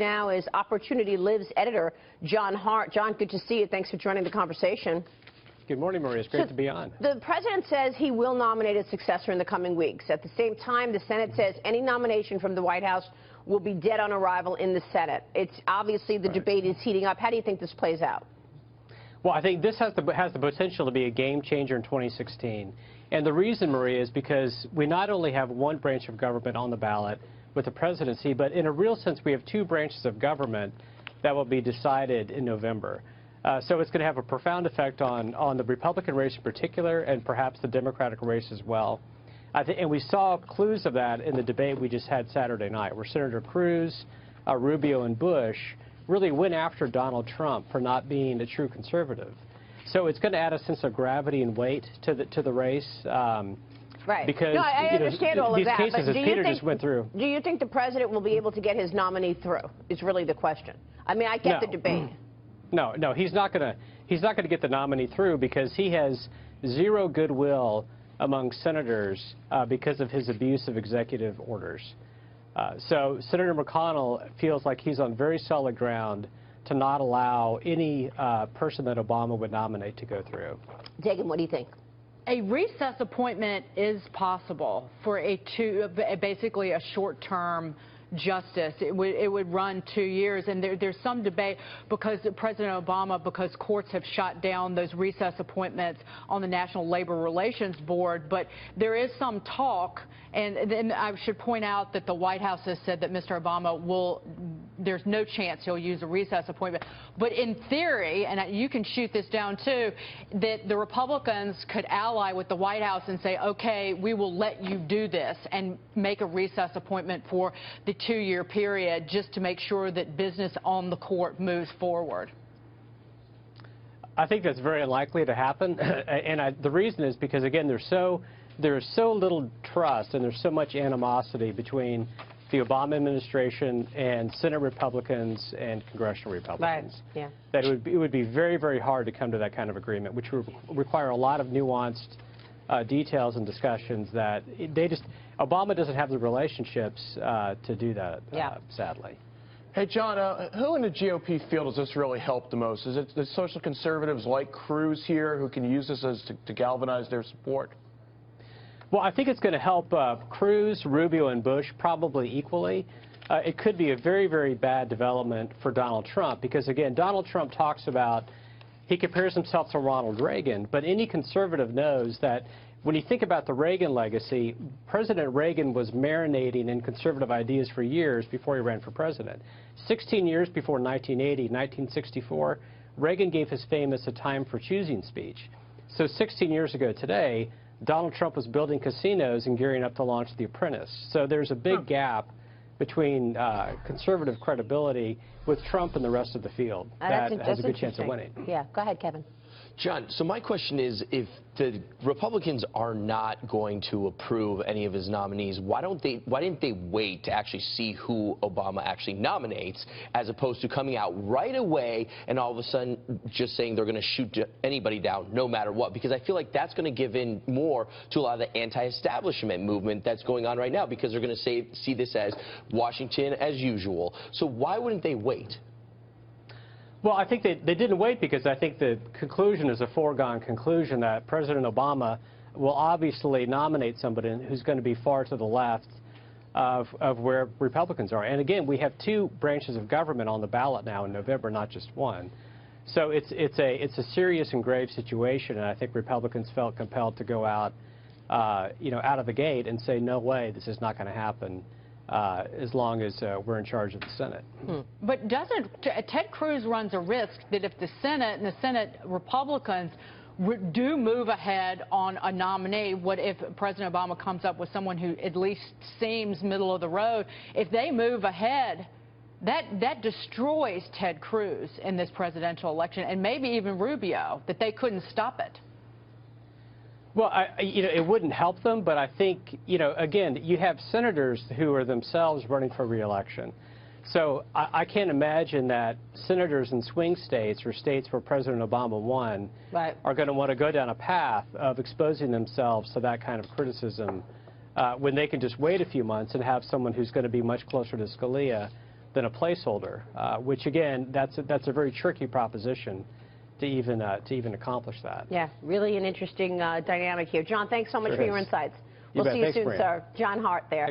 now is Opportunity Lives editor John Hart. John, good to see you. Thanks for joining the conversation. Good morning, Maria. It's great to be on. The president says he will nominate a successor in the coming weeks. At the same time, the Senate says any nomination from the White House will be dead on arrival in the Senate. It's obviously the debate is heating up. How do you think this plays out? Well, I think this has the potential to be a game changer in 2016. And the reason, Maria, is because we not only have one branch of government on the ballot with the presidency, but in a real sense, we have two branches of government that will be decided in November. So it's going to have a profound effect on the Republican race in particular, and perhaps the Democratic race as well. And we saw clues of that in the debate we just had Saturday night, where Senator Cruz, Rubio, and Bush really went after Donald Trump for not being a true conservative. So it's going to add a sense of gravity and weight to the race. Right. Because no, I understand all of that. These cases, as Peter just went through. Do you think the president will be able to get his nominee through? Is really the question. I mean, I get the debate. No, he's not going to get the nominee through because he has zero goodwill among senators because of his abuse of executive orders. So Senator McConnell feels like he's on very solid ground to not allow any person that Obama would nominate to go through. Dagan, what do you think? A recess appointment is possible for basically a short-term justice. It would run 2 years, and there's some debate because President Obama, because courts have shot down those recess appointments on the National Labor Relations Board, but there is some talk, and then I should point out that the White House has said that Mr. Obama there's no chance he'll use a recess appointment. But in theory, and you can shoot this down too, that the Republicans could ally with the White House and say, okay, we will let you do this and make a recess appointment for the 2-year period just to make sure that business on the court moves forward. I think that's very unlikely to happen. And the reason is because, again, there's so little trust and there's so much animosity between the Obama administration and Senate Republicans and congressional Republicans. Right. Yeah. That it would be very, very hard to come to that kind of agreement, which would require a lot of nuanced details and discussions that Obama doesn't have the relationships to do that, sadly. Hey, John, who in the GOP field does this really help the most? Is it the social conservatives like Cruz here who can use this to galvanize their support? Well, I think it's going to help Cruz, Rubio, and Bush probably equally. It could be a very, very bad development for Donald Trump because, again, Donald Trump talks about, he compares himself to Ronald Reagan, but any conservative knows that when you think about the Reagan legacy, President Reagan was marinating in conservative ideas for years before he ran for president. 16 years before 1980, 1964, Reagan gave his famous "A Time for Choosing" speech. So 16 years ago today, Donald Trump was building casinos and gearing up to launch The Apprentice. So there's a big gap between conservative credibility with Trump and the rest of the field that has a good chance of winning. Yeah, go ahead, Kevin. John, so my question is, if the Republicans are not going to approve any of his nominees, why didn't they wait to actually see who Obama actually nominates, as opposed to coming out right away and all of a sudden just saying they're going to shoot anybody down no matter what? Because I feel like that's going to give in more to a lot of the anti-establishment movement that's going on right now, because they're going to see this as Washington as usual. So why wouldn't they wait? Well, I think they didn't wait because I think the conclusion is a foregone conclusion that President Obama will obviously nominate somebody who's going to be far to the left of where Republicans are. And again, we have two branches of government on the ballot now in November, not just one. So it's a serious and grave situation, and I think Republicans felt compelled to go out, out of the gate and say, no way, this is not going to happen. As long as we're in charge of the Senate. But Ted Cruz runs a risk that if the Senate and the Senate Republicans do move ahead on a nominee, what if President Obama comes up with someone who at least seems middle of the road? If they move ahead, that destroys Ted Cruz in this presidential election, and maybe even Rubio, that they couldn't stop it. Well, it wouldn't help them, but I think, again, you have senators who are themselves running for re-election. So I can't imagine that senators in swing states or states where President Obama won are going to want to go down a path of exposing themselves to that kind of criticism when they can just wait a few months and have someone who's going to be much closer to Scalia than a placeholder, which again, that's a very tricky proposition to even accomplish that. Yeah, really an interesting dynamic here. John, thanks so much for your insights. We'll see you soon, sir. John Hart there.